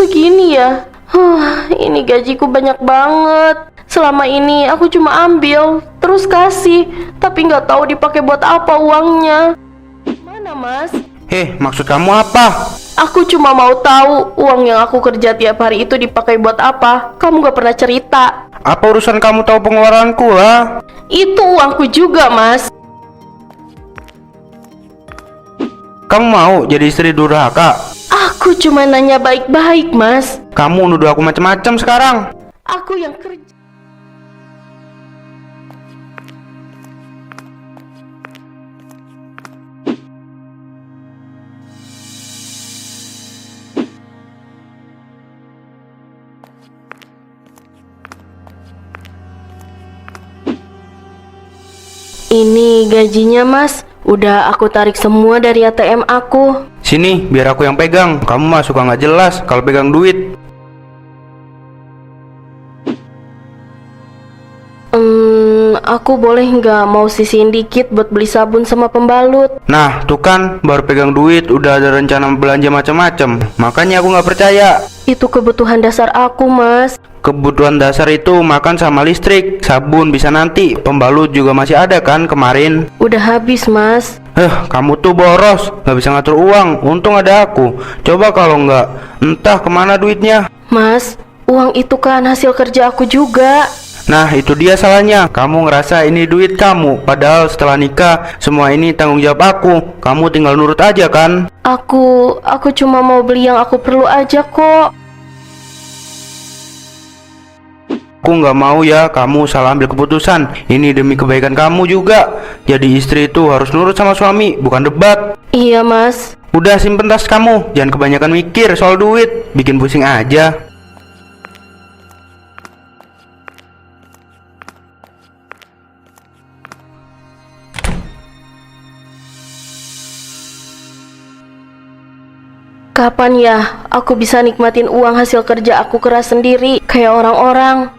segini ya? Ini gajiku banyak banget. Selama ini aku cuma ambil, terus kasih, tapi nggak tahu dipakai buat apa uangnya. Mana, Mas? Maksud kamu apa? Aku cuma mau tahu uang yang aku kerja tiap hari itu dipakai buat apa. Kamu nggak pernah cerita. Apa urusan kamu tahu pengeluaranku, ha? Itu uangku juga, Mas. Kamu mau jadi istri durhaka? Aku cuma nanya baik-baik, Mas. Kamu nuduh aku macam-macam sekarang. Aku yang kerja. Ini gajinya, Mas. Udah aku tarik semua dari ATM aku. Sini, biar aku yang pegang. Kamu mah suka nggak jelas kalau pegang duit. Aku boleh nggak mau sisihin dikit buat beli sabun sama pembalut? Nah, tuh kan, baru pegang duit udah ada rencana belanja macam-macam. Makanya aku nggak percaya. Itu kebutuhan dasar aku, Mas. Kebutuhan dasar itu makan sama listrik. Sabun bisa nanti, pembalut juga masih ada kan kemarin. Udah habis, Mas. Kamu tuh boros, nggak bisa ngatur uang. Untung ada aku. Coba kalau nggak, entah kemana duitnya. Mas, uang itu kan hasil kerja aku juga. Nah, itu dia salahnya. Kamu ngerasa ini duit kamu, padahal setelah nikah semua ini tanggung jawab aku. Kamu tinggal nurut aja kan? Aku cuma mau beli yang aku perlu aja kok. Aku nggak mau ya kamu salah ambil keputusan. Ini demi kebaikan kamu juga. Jadi istri itu harus nurut sama suami, bukan debat. Iya, Mas. Udah simpen tas kamu, jangan kebanyakan mikir soal duit, bikin pusing aja. Kapan ya aku bisa nikmatin uang hasil kerja aku keras sendiri kayak orang-orang?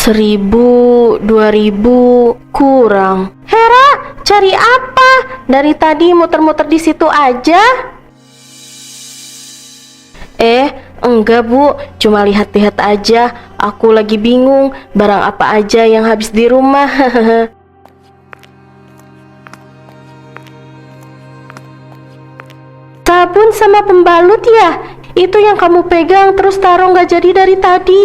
Seribu, 2000, kurang. Hera, cari apa? Dari tadi muter-muter di situ aja. Enggak Bu, cuma lihat-lihat aja. Aku lagi bingung, barang apa aja yang habis di rumah. Sabun sama pembalut ya? Itu yang kamu pegang terus taruh nggak jadi dari tadi.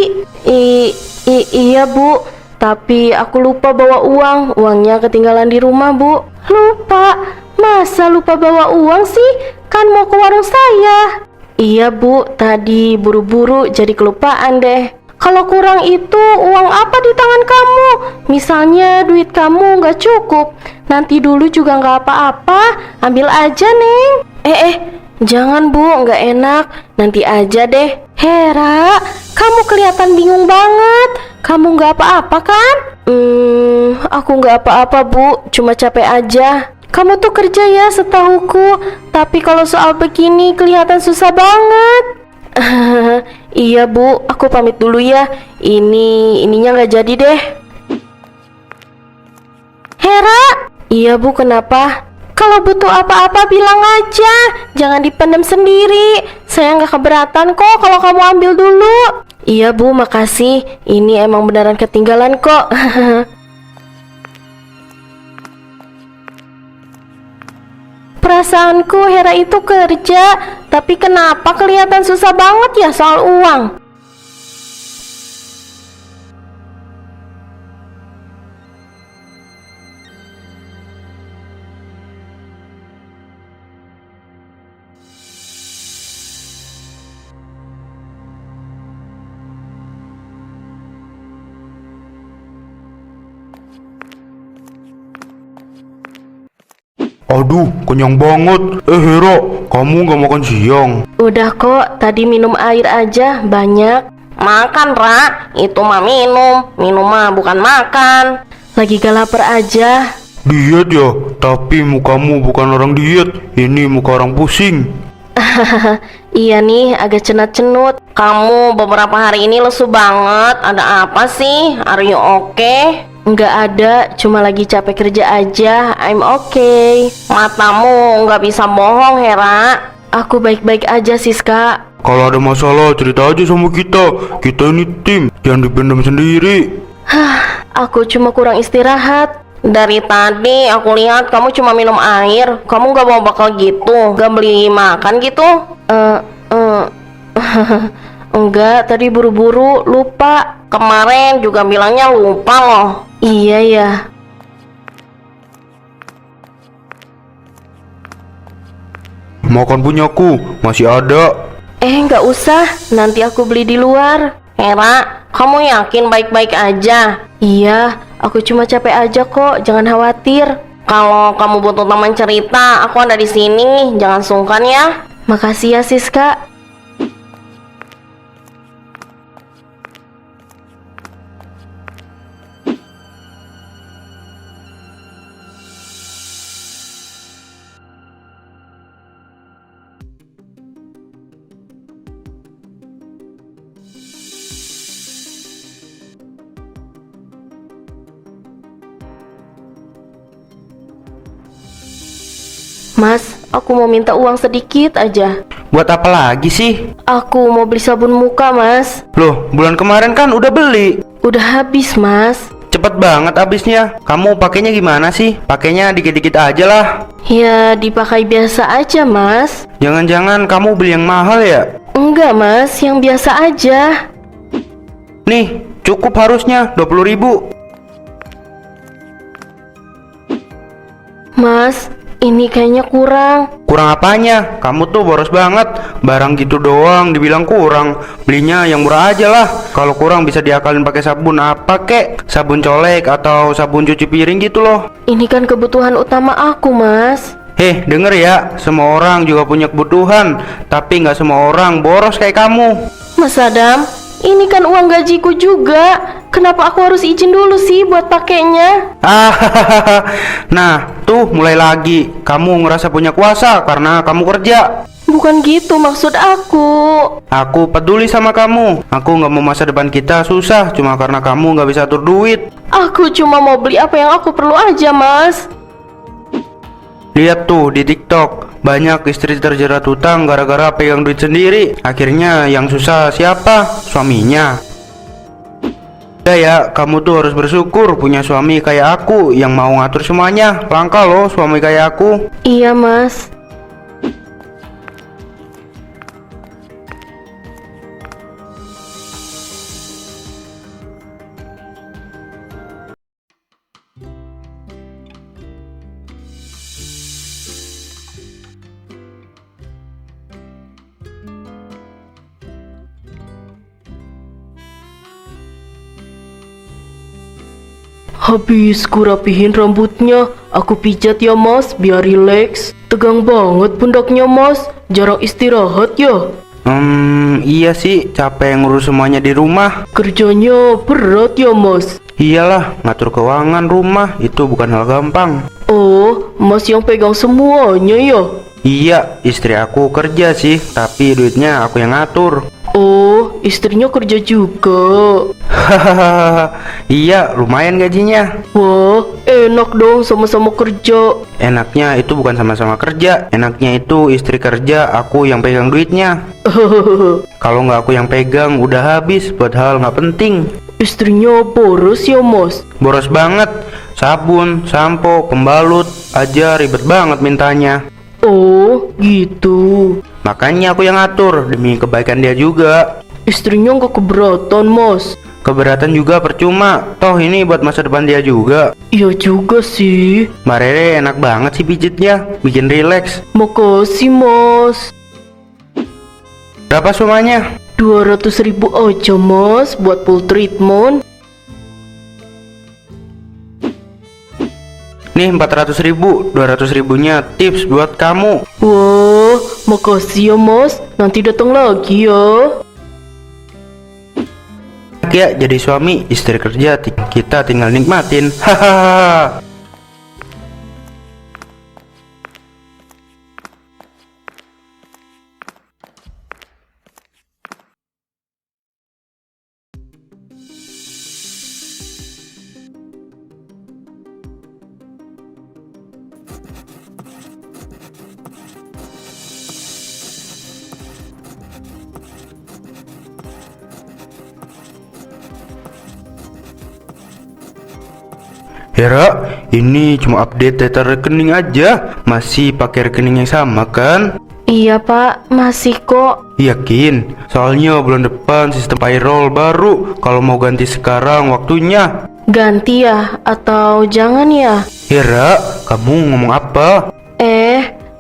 Iya Bu, tapi aku lupa bawa uang. Uangnya ketinggalan di rumah Bu. Lupa? Masa lupa bawa uang sih? Kan mau ke warung saya. Iya Bu, tadi buru-buru jadi kelupaan deh. Kalau kurang itu uang apa di tangan kamu? Misalnya duit kamu nggak cukup, nanti dulu juga nggak apa-apa. Ambil aja Neng. Jangan Bu, nggak enak. Nanti aja deh. Hera, kamu kelihatan bingung banget. Kamu nggak apa-apa kan? Aku nggak apa-apa Bu, cuma capek aja. Kamu tuh kerja ya setahuku, tapi kalau soal begini kelihatan susah banget. Iya Bu, aku pamit dulu ya. Ininya nggak jadi deh. Hera? Iya Bu, kenapa? Kalau butuh apa-apa bilang aja, jangan dipendam sendiri. Saya nggak keberatan kok kalau kamu ambil dulu. Iya Bu, makasih. Ini emang beneran ketinggalan kok. Perasaanku Hera itu kerja, tapi kenapa kelihatan susah banget ya soal uang? Aduh, kenyang banget. Hera, kamu gak makan siang? Udah kok, tadi minum air aja banyak. Makan, Ra. Itu mah minum. Minum mah bukan makan. Lagi gak lapar aja. Diet ya? Tapi mukamu bukan orang diet. Ini muka orang pusing. Iya nih, agak cenut-cenut. Kamu beberapa hari ini lesu banget. Ada apa sih? Are you okay? Nggak ada, cuma lagi capek kerja aja. I'm okay. Matamu nggak bisa bohong, Hera. Aku baik-baik aja, Siska. Kalau ada masalah cerita aja sama kita. Kita ini tim, jangan dipendam sendiri. Aku cuma kurang istirahat. Dari tadi aku lihat kamu cuma minum air. Kamu gak mau bakal gitu? Gak beli makan gitu? Enggak, tadi buru-buru, lupa. Kemarin juga bilangnya lupa loh. Iya ya. Makan punyaku, masih ada. Nggak usah, nanti aku beli di luar. Hera, kamu yakin baik-baik aja? Iya, aku cuma capek aja kok, jangan khawatir. Kalau kamu butuh teman cerita, aku ada di sini, jangan sungkan ya. Makasih ya Siska. Mas, aku mau minta uang sedikit aja. Buat apa lagi sih? Aku mau beli sabun muka, Mas. Loh, bulan kemarin kan udah beli. Udah habis, Mas. Cepet banget habisnya. Kamu pakainya gimana sih? Pakainya dikit-dikit aja lah. Ya, dipakai biasa aja, Mas. Jangan-jangan kamu beli yang mahal ya? Enggak, Mas, yang biasa aja. Nih, cukup harusnya 20.000. Mas, ini kayaknya kurang. Kurang apanya? Kamu tuh boros banget. Barang gitu doang dibilang kurang. Belinya yang murah aja lah. Kalau kurang bisa diakalin pakai sabun apa kek? Sabun colek atau sabun cuci piring gitu loh. Ini kan kebutuhan utama aku, Mas. Denger ya, semua orang juga punya kebutuhan, tapi nggak semua orang boros kayak kamu. Mas Adam, ini kan uang gajiku juga. Kenapa aku harus izin dulu sih buat pakainya? Nah, tuh mulai lagi. Kamu ngerasa punya kuasa karena kamu kerja. Bukan gitu maksud aku. Aku peduli sama kamu. Aku nggak mau masa depan kita susah cuma karena kamu nggak bisa atur duit. Aku cuma mau beli apa yang aku perlu aja, Mas. Lihat tuh di TikTok, banyak istri terjerat hutang gara-gara pegang duit sendiri. Akhirnya yang susah siapa? Suaminya. Ya, kamu tuh harus bersyukur punya suami kayak aku yang mau ngatur semuanya. Langka loh suami kayak aku. Iya, Mas. Habis ku rapihin rambutnya, aku pijat ya Mas, biar rileks. Tegang banget pundaknya Mas, jarang istirahat ya. Iya sih, capek ngurus semuanya di rumah. Kerjanya berat ya Mas. Iyalah, ngatur keuangan rumah itu bukan hal gampang. Oh, Mas yang pegang semuanya ya? Iya, istri aku kerja sih, tapi duitnya aku yang ngatur. Oh, istrinya kerja juga. Hahaha, iya lumayan gajinya. Wah, enak dong sama-sama kerja. Enaknya itu bukan sama-sama kerja, enaknya itu istri kerja, aku yang pegang duitnya. Kalau nggak aku yang pegang, udah habis buat hal nggak penting. Istrinya boros ya Mas? Boros banget, sabun, sampo, pembalut aja ribet banget mintanya. Oh, gitu. Makanya aku yang ngatur demi kebaikan dia juga. Istrinya nggak keberatan Mas? Keberatan juga percuma, toh ini buat masa depan dia juga. Iya juga sih. Mbak Rere enak banget sih pijitnya, bikin rileks. Makasih Mas. Berapa sumanya? 200.000 aja Mas buat full treatment. Nih 400.000, 200.000-nya tips buat kamu. Wah, makasih ya Mas. Nanti datang lagi ya. ya jadi suami, istri kerja, kita tinggal nikmatin. Hahaha. Hera, ini cuma update data rekening aja. Masih pakai rekening yang sama kan? Iya Pak, masih kok. Yakin? Soalnya bulan depan sistem payroll baru. Kalau mau ganti sekarang waktunya. Ganti ya? Atau jangan ya? Hera, kamu ngomong apa?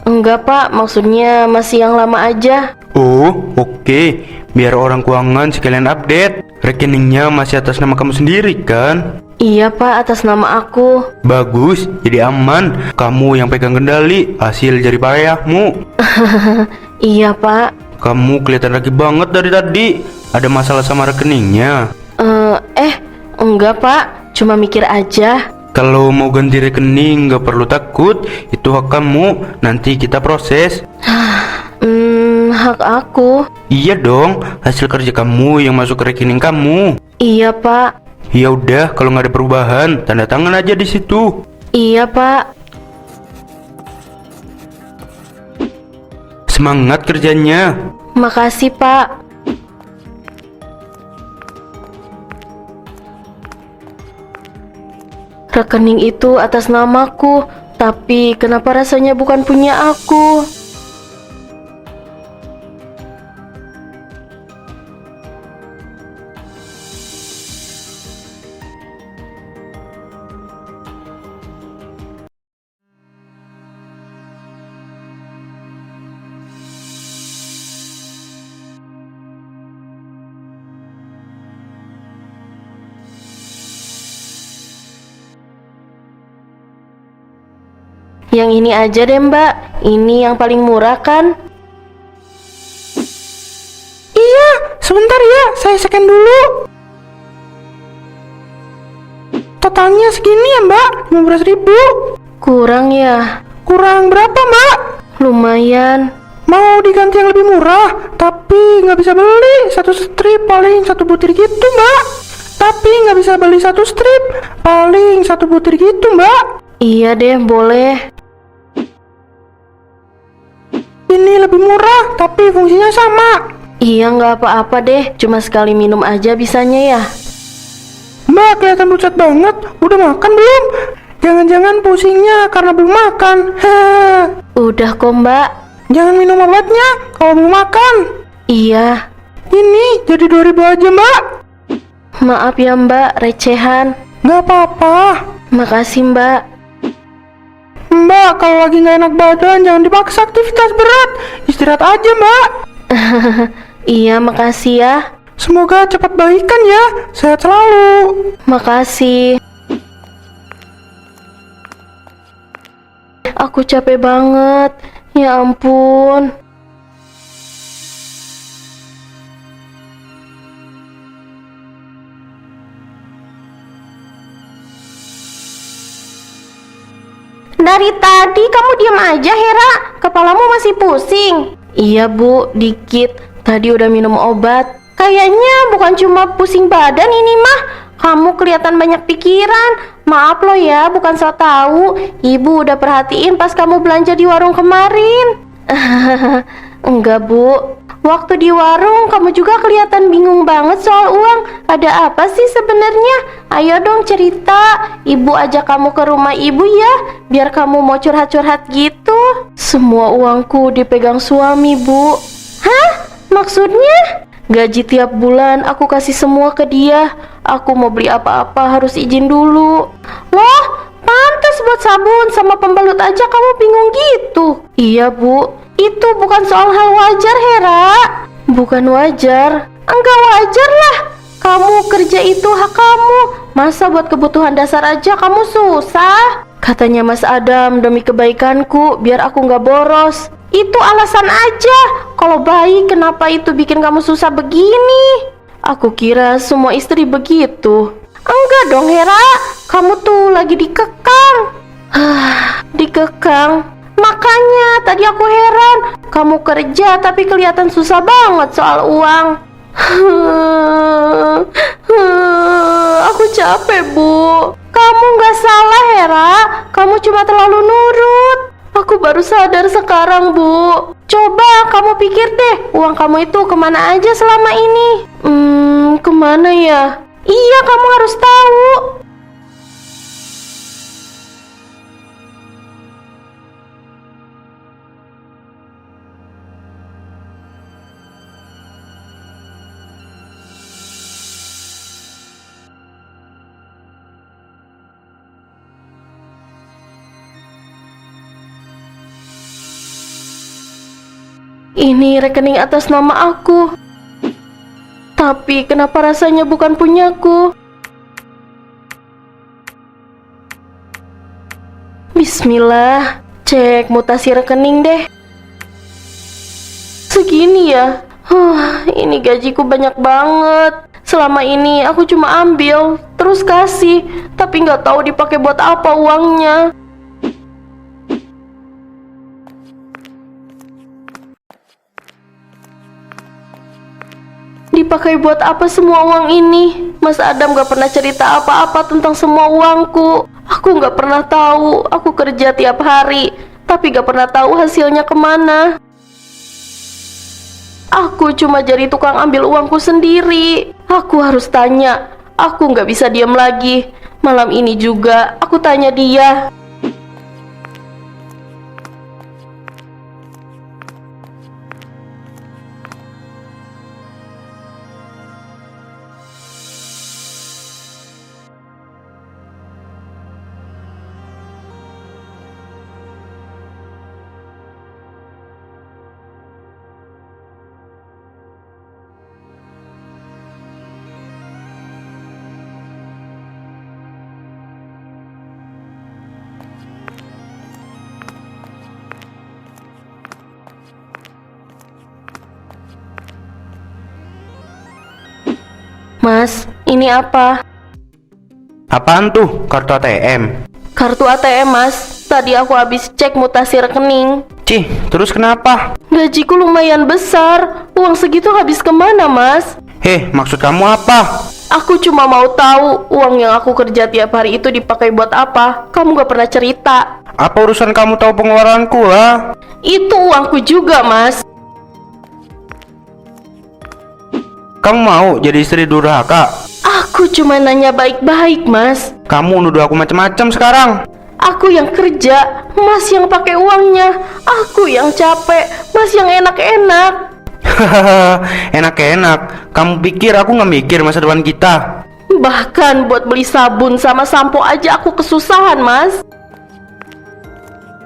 Enggak Pak, maksudnya masih yang lama aja. Oh, oke. Biar orang keuangan sekalian update. Rekeningnya masih atas nama kamu sendiri kan? Iya Pak, atas nama aku. Bagus, jadi aman. Kamu yang pegang kendali hasil jerih payahmu. Iya Pak. Kamu kelihatan lagi banget dari tadi. Ada masalah sama rekeningnya? Enggak Pak, cuma mikir aja. Kalau mau ganti rekening gak perlu takut. Itu hak kamu, nanti kita proses. Hak aku. Iya dong, hasil kerja kamu yang masuk ke rekening kamu. Iya Pak. Ya udah, kalau nggak ada perubahan, tanda tangan aja di situ. Iya Pak. Semangat kerjanya. Makasih Pak. Rekening itu atas namaku, tapi kenapa rasanya bukan punya aku? Yang ini aja deh Mbak, ini yang paling murah kan? Iya, sebentar ya, saya scan dulu. Totalnya segini ya Mbak, 15.000. Kurang ya? Kurang berapa Mbak? Lumayan. Mau diganti yang lebih murah, tapi nggak bisa beli satu strip paling satu butir gitu Mbak. Tapi nggak bisa beli satu strip, paling satu butir gitu Mbak. Iya deh, boleh. Ini lebih murah, tapi fungsinya sama. Iya, nggak apa-apa deh, cuma sekali minum aja bisanya ya. Mbak, kelihatan pucat banget. Udah makan belum? Jangan-jangan pusingnya karena belum makan. Udah kok Mbak. Jangan minum obatnya kalau belum makan. Iya. Ini jadi 2.000 aja Mbak. Maaf ya Mbak, recehan. Nggak apa-apa. Makasih Mbak. Mbak, kalau lagi nggak enak badan jangan dipaksa aktivitas berat. Istirahat aja Mbak. Iya, makasih ya. Semoga cepat baikan ya. Sehat selalu. Makasih. Aku capek banget. Ya ampun. Dari tadi kamu diam aja, Hera. Kepalamu masih pusing. Iya, Bu, dikit. Tadi udah minum obat. Kayaknya bukan cuma pusing badan ini mah. Kamu kelihatan banyak pikiran. Maaf loh ya, bukan so tahu. Ibu udah perhatiin pas kamu belanja di warung kemarin. Enggak, Bu. Waktu di warung kamu juga kelihatan bingung banget soal uang. Ada apa sih sebenarnya? Ayo dong cerita. Ibu ajak kamu ke rumah ibu ya, biar kamu mau curhat-curhat gitu. Semua uangku dipegang suami, Bu. Hah? Maksudnya? Gaji tiap bulan aku kasih semua ke dia. Aku mau beli apa-apa harus izin dulu. Loh, pantas buat sabun sama pembalut aja kamu bingung gitu. Iya, Bu. Itu bukan soal hal wajar, Hera. Bukan wajar. Enggak wajar lah. Kamu kerja itu hak kamu. Masa buat kebutuhan dasar aja kamu susah? Katanya Mas Adam demi kebaikanku, biar aku nggak boros. Itu alasan aja. Kalau baik, kenapa itu bikin kamu susah begini? Aku kira semua istri begitu. Enggak dong Hera, kamu tuh lagi dikekang. Dikekang? Makanya tadi aku heran, kamu kerja tapi kelihatan susah banget soal uang. Aku capek, Bu. Kamu nggak salah, Hera. Kamu cuma terlalu nurut. Aku baru sadar sekarang, Bu. Coba kamu pikir deh, uang kamu itu kemana aja selama ini? Kemana ya? Iya, kamu harus tahu. Ini rekening atas nama aku. Tapi kenapa rasanya bukan punyaku? Bismillah, cek mutasi rekening deh. Segini ya? Ini gajiku banyak banget. Selama ini aku cuma ambil, terus kasih, tapi nggak tahu dipakai buat apa uangnya. Dipakai buat apa semua uang ini? Mas Adam gak pernah cerita apa-apa tentang semua uangku. Aku gak pernah tahu. Aku kerja tiap hari, tapi gak pernah tahu hasilnya kemana. Aku cuma jadi tukang ambil uangku sendiri. Aku harus tanya. Aku gak bisa diam lagi. Malam ini juga aku tanya dia. Mas, ini apa? Apaan tuh? Kartu ATM? Kartu ATM, Mas. Tadi aku habis cek mutasi rekening. Cih, terus kenapa? Gajiku lumayan besar. Uang segitu habis kemana, Mas? Maksud kamu apa? Aku cuma mau tahu uang yang aku kerja tiap hari itu dipakai buat apa. Kamu gak pernah cerita. Apa urusan kamu tahu pengeluaranku lah? Itu uangku juga, Mas. Kamu mau jadi istri durhaka? Aku cuma nanya baik-baik, Mas. Kamu nuduh aku macam-macam sekarang. Aku yang kerja, Mas yang pakai uangnya. Aku yang capek, Mas yang enak-enak. Hahaha, enak-enak. Kamu pikir aku nggak mikir masa depan kita? Bahkan buat beli sabun sama sampo aja aku kesusahan, Mas.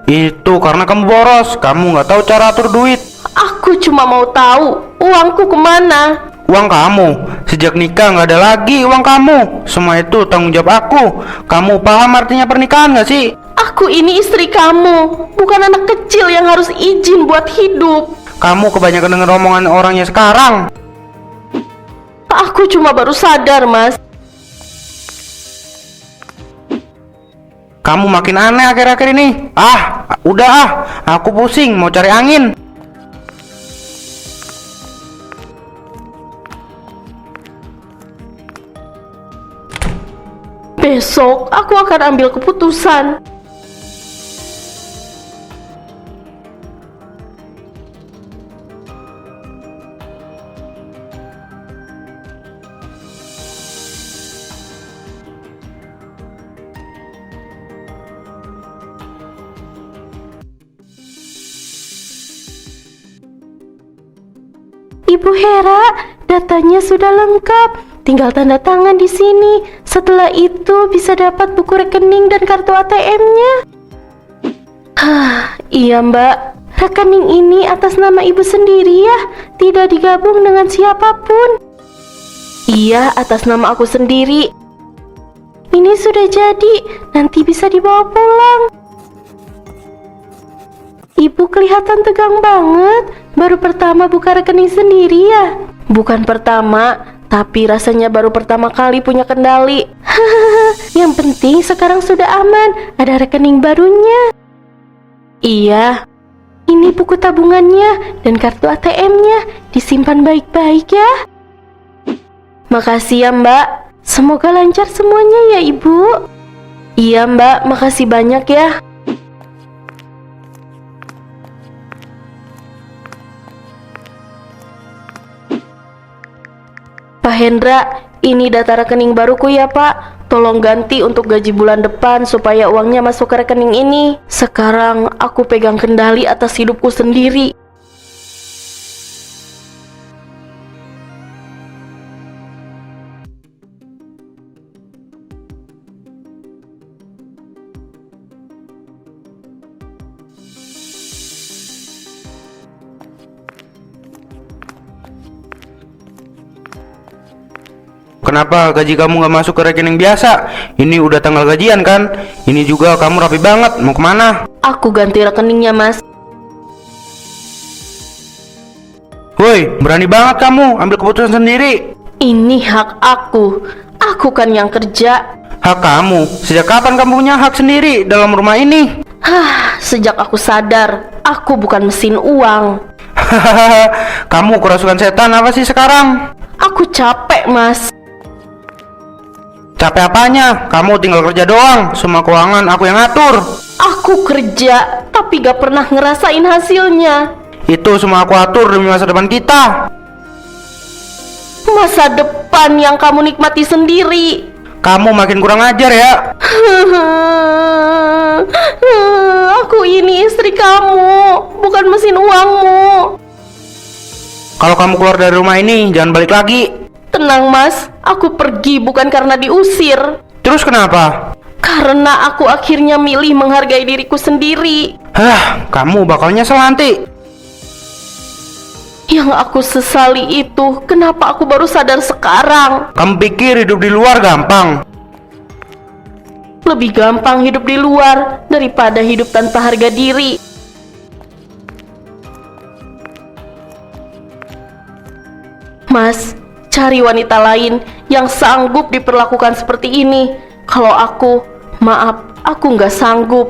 Itu karena kamu boros. Kamu nggak tahu cara atur duit. Aku cuma mau tahu uangku kemana. Uang kamu, sejak nikah nggak ada lagi uang kamu. Semua itu tanggung jawab aku. Kamu paham artinya pernikahan nggak sih? Aku ini istri kamu, bukan anak kecil yang harus izin buat hidup. Kamu kebanyakan denger omongan orangnya sekarang. Aku cuma baru sadar, Mas. Kamu makin aneh akhir-akhir ini. Udah aku pusing mau cari angin. Besok aku akan ambil keputusan. Ibu Hera, datanya sudah lengkap. Tinggal tanda tangan di sini. Setelah itu bisa dapat buku rekening dan kartu ATM-nya. Iya, Mbak. Rekening ini atas nama ibu sendiri ya, tidak digabung dengan siapapun. Iya, atas nama aku sendiri. Ini sudah jadi, nanti bisa dibawa pulang. Ibu kelihatan tegang banget. Baru pertama buka rekening sendiri ya? Bukan pertama, tapi rasanya baru pertama kali punya kendali. Yang penting sekarang sudah aman, ada rekening barunya. Iya, ini buku tabungannya dan kartu ATM-nya, disimpan baik-baik ya. Makasih ya Mbak, semoga lancar semuanya ya Ibu. Iya Mbak, makasih banyak ya. Pak Hendra, ini data rekening baruku ya Pak. Tolong ganti untuk gaji bulan depan supaya uangnya masuk ke rekening ini. Sekarang aku pegang kendali atas hidupku sendiri. Kenapa gaji kamu nggak masuk ke rekening biasa? Ini udah tanggal gajian kan? Ini juga kamu rapi banget, mau kemana? Aku ganti rekeningnya Mas. Woi, berani banget kamu ambil keputusan sendiri. Ini hak aku. Aku kan yang kerja. Hak kamu? Sejak kapan kamu punya hak sendiri dalam rumah ini? Sejak aku sadar, aku bukan mesin uang. Hahaha, kamu kerasukan setan apa sih sekarang? Aku capek Mas. Capek apanya? Kamu tinggal kerja doang, semua keuangan aku yang ngatur. Aku kerja, tapi gak pernah ngerasain hasilnya. Itu semua aku atur demi masa depan kita. Masa depan yang kamu nikmati sendiri. Kamu makin kurang ajar ya. Aku ini istri kamu, bukan mesin uangmu. Kalau kamu keluar dari rumah ini, jangan balik lagi. Tenang Mas, aku pergi bukan karena diusir. Terus kenapa? Karena aku akhirnya milih menghargai diriku sendiri. Kamu bakal nyesel nanti. Yang aku sesali itu, kenapa aku baru sadar sekarang? Kamu pikir hidup di luar gampang? Lebih gampang hidup di luar daripada hidup tanpa harga diri. Mas, cari wanita lain yang sanggup diperlakukan seperti ini. Kalau aku, maaf, aku nggak sanggup.